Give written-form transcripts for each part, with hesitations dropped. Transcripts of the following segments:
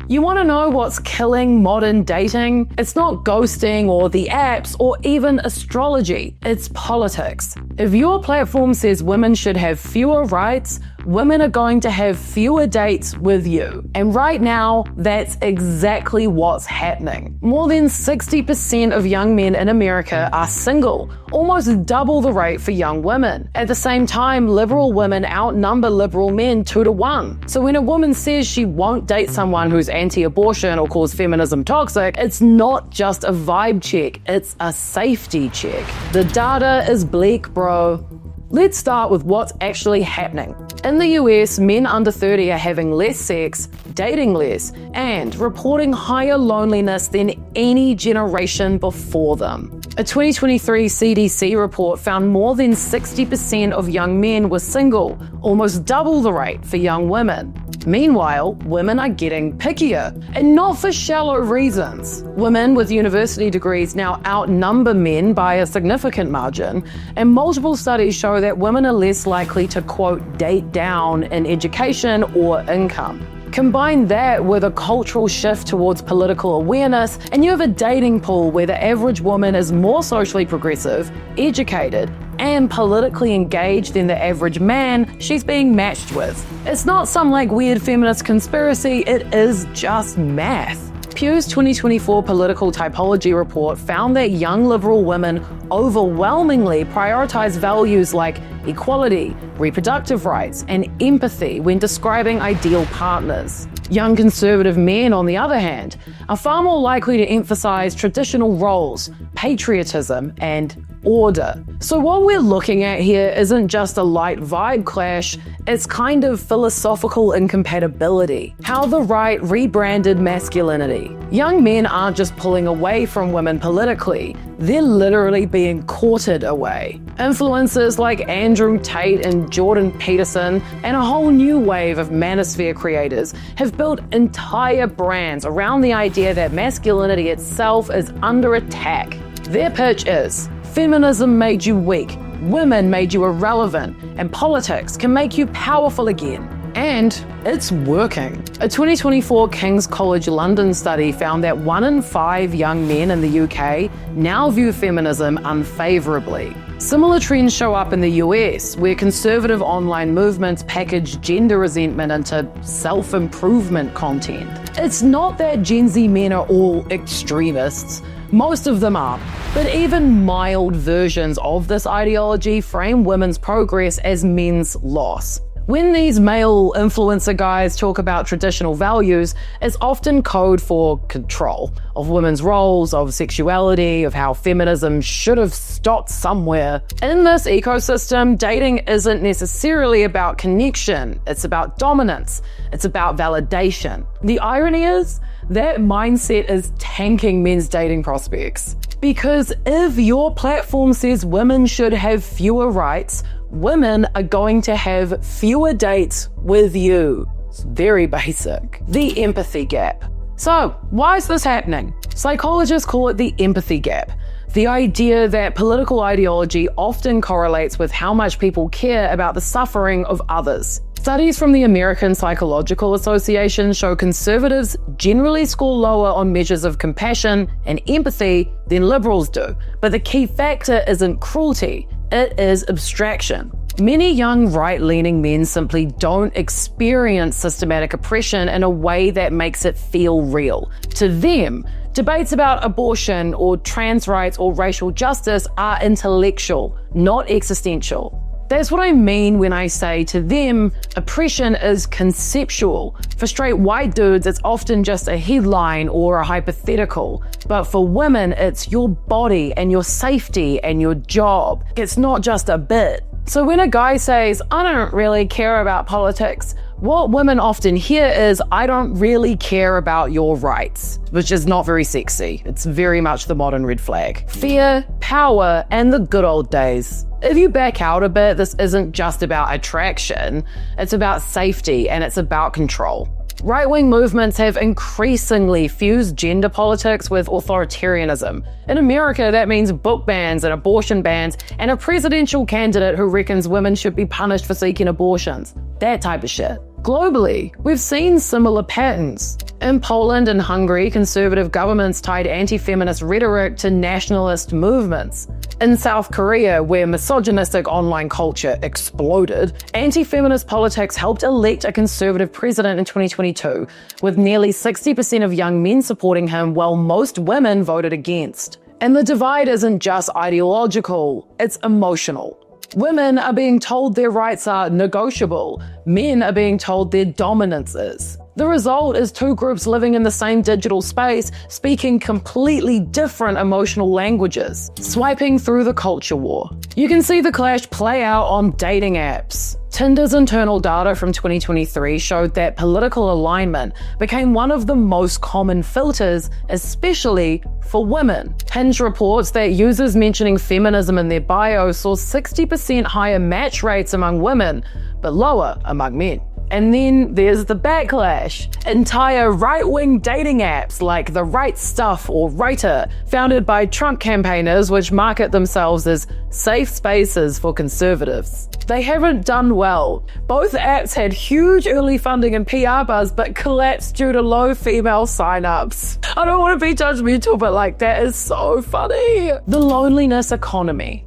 You want to know what's killing modern dating? It's not ghosting or the apps or even astrology, it's politics. If your platform says women should have fewer rights, women are going to have fewer dates with you. And right now, that's exactly what's happening. More than 60% of young men in America are single, almost double the rate for young women. At the same time, liberal women outnumber liberal men 2 to 1. So when a woman says she won't date someone who's anti-abortion or calls feminism toxic, it's not just a vibe check, it's a safety check. The data is bleak, bro. Let's start with what's actually happening. In the US, men under 30 are having less sex, dating less, and reporting higher loneliness than any generation before them. A 2023 CDC report found more than 60% of young men were single, almost double the rate for young women. Meanwhile, women are getting pickier, and not for shallow reasons. Women with university degrees now outnumber men by a significant margin, and multiple studies show that women are less likely to, quote, date down in education or income. Combine that with a cultural shift towards political awareness, and you have a dating pool where the average woman is more socially progressive, educated, and politically engaged than the average man she's being matched with. It's not some weird feminist conspiracy, it is just math. Pew's 2024 political typology report found that young liberal women overwhelmingly prioritize values like equality, reproductive rights, and empathy when describing ideal partners. Young conservative men, on the other hand, are far more likely to emphasize traditional roles, patriotism, and order. So what we're looking at here isn't just a light vibe clash, it's kind of philosophical incompatibility. How the right rebranded masculinity. Young men aren't just pulling away from women politically, they're literally being courted away. Influencers like Andrew Tate and Jordan Peterson and a whole new wave of manosphere creators have built entire brands around the idea that masculinity itself is under attack. Their pitch is, feminism made you weak, women made you irrelevant, and politics can make you powerful again. And it's working. A 2024 King's College London study found that 1 in 5 young men in the UK now view feminism unfavorably. Similar trends show up in the US, where conservative online movements package gender resentment into self-improvement content. It's not that Gen Z men are all extremists. Most of them are, but even mild versions of this ideology frame women's progress as men's loss. When these male influencer guys talk about traditional values, it's often code for control of women's roles, of sexuality, of how feminism should have stopped somewhere. In this ecosystem, dating isn't necessarily about connection, it's about dominance, it's about validation. The irony is, that mindset is tanking men's dating prospects. Because if your platform says women should have fewer rights, women are going to have fewer dates with you. It's very basic. The empathy gap. So, why is this happening? Psychologists call it the empathy gap. The idea that political ideology often correlates with how much people care about the suffering of others. Studies from the American Psychological Association show conservatives generally score lower on measures of compassion and empathy than liberals do. But the key factor isn't cruelty, it is abstraction. Many young right-leaning men simply don't experience systematic oppression in a way that makes it feel real. To them, debates about abortion or trans rights or racial justice are intellectual, not existential. That's what I mean when I say to them, oppression is conceptual. For straight white dudes, it's often just a headline or a hypothetical. But for women, it's your body and your safety and your job. It's not just a bit. So when a guy says, I don't really care about politics, what women often hear is, I don't really care about your rights, which is not very sexy. It's very much the modern red flag. Fear, power, and the good old days. If you back out a bit, this isn't just about attraction, it's about safety and it's about control. Right-wing movements have increasingly fused gender politics with authoritarianism. In America, that means book bans and abortion bans and a presidential candidate who reckons women should be punished for seeking abortions. That type of shit. Globally, we've seen similar patterns. In Poland and Hungary, conservative governments tied anti-feminist rhetoric to nationalist movements. In South Korea, where misogynistic online culture exploded, anti-feminist politics helped elect a conservative president in 2022, with nearly 60% of young men supporting him, while most women voted against. And the divide isn't just ideological, it's emotional. Women are being told their rights are negotiable. Men are being told their dominance is. The result is two groups living in the same digital space, speaking completely different emotional languages, swiping through the culture war. You can see the clash play out on dating apps. Tinder's internal data from 2023 showed that political alignment became one of the most common filters, especially for women. Hinge reports that users mentioning feminism in their bio saw 60% higher match rates among women, but lower among men. And then there's the backlash. Entire right-wing dating apps like The Right Stuff or Writer, founded by Trump campaigners, which market themselves as safe spaces for conservatives. They haven't done well. Both apps had huge early funding and PR buzz, but collapsed due to low female signups. I don't want to be judgmental, but that is so funny. The loneliness economy.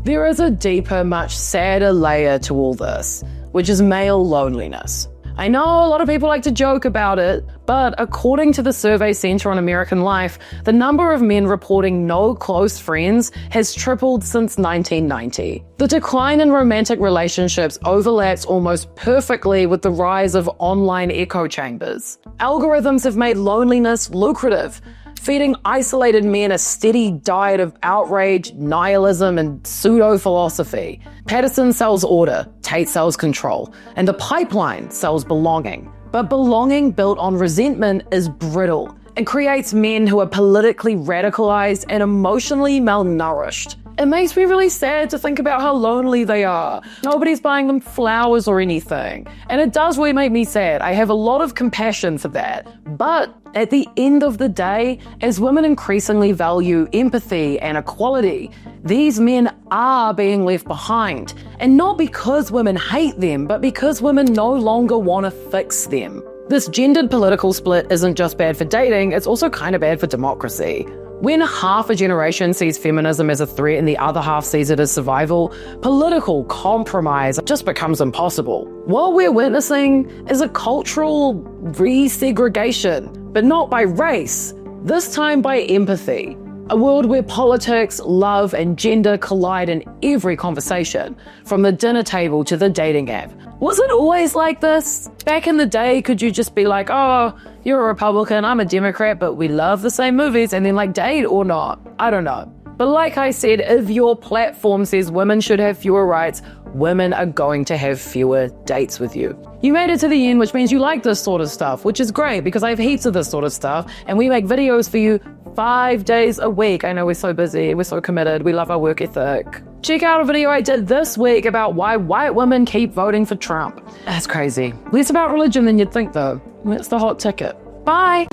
There is a deeper, much sadder layer to all this, which is male loneliness. I know a lot of people like to joke about it, but according to the Survey Center on American Life, the number of men reporting no close friends has tripled since 1990. The decline in romantic relationships overlaps almost perfectly with the rise of online echo chambers. Algorithms have made loneliness lucrative, feeding isolated men a steady diet of outrage, nihilism, and pseudo-philosophy. Patterson sells order, Tate sells control, and the pipeline sells belonging. But belonging built on resentment is brittle and creates men who are politically radicalized and emotionally malnourished. It makes me really sad to think about how lonely they are. Nobody's buying them flowers or anything. And it does really make me sad. I have a lot of compassion for that. But at the end of the day, as women increasingly value empathy and equality, these men are being left behind. And not because women hate them, but because women no longer want to fix them. This gendered political split isn't just bad for dating, it's also kind of bad for democracy. When half a generation sees feminism as a threat and the other half sees it as survival, political compromise just becomes impossible. What we're witnessing is a cultural resegregation, but not by race, this time by empathy. A world where politics, love, and gender collide in every conversation, from the dinner table to the dating app. Was it always like this? Back in the day, could you just be like, oh, you're a Republican, I'm a Democrat, but we love the same movies, and then date or not? I don't know. But like I said, if your platform says women should have fewer rights, women are going to have fewer dates with you. You made it to the end, which means you like this sort of stuff, which is great because I have heaps of this sort of stuff, and we make videos for you 5 days a week. I know we're so busy, we're so committed, we love our work ethic. Check out a video I did this week about why white women keep voting for Trump. That's crazy. Less about religion than you'd think though. That's the hot ticket. Bye!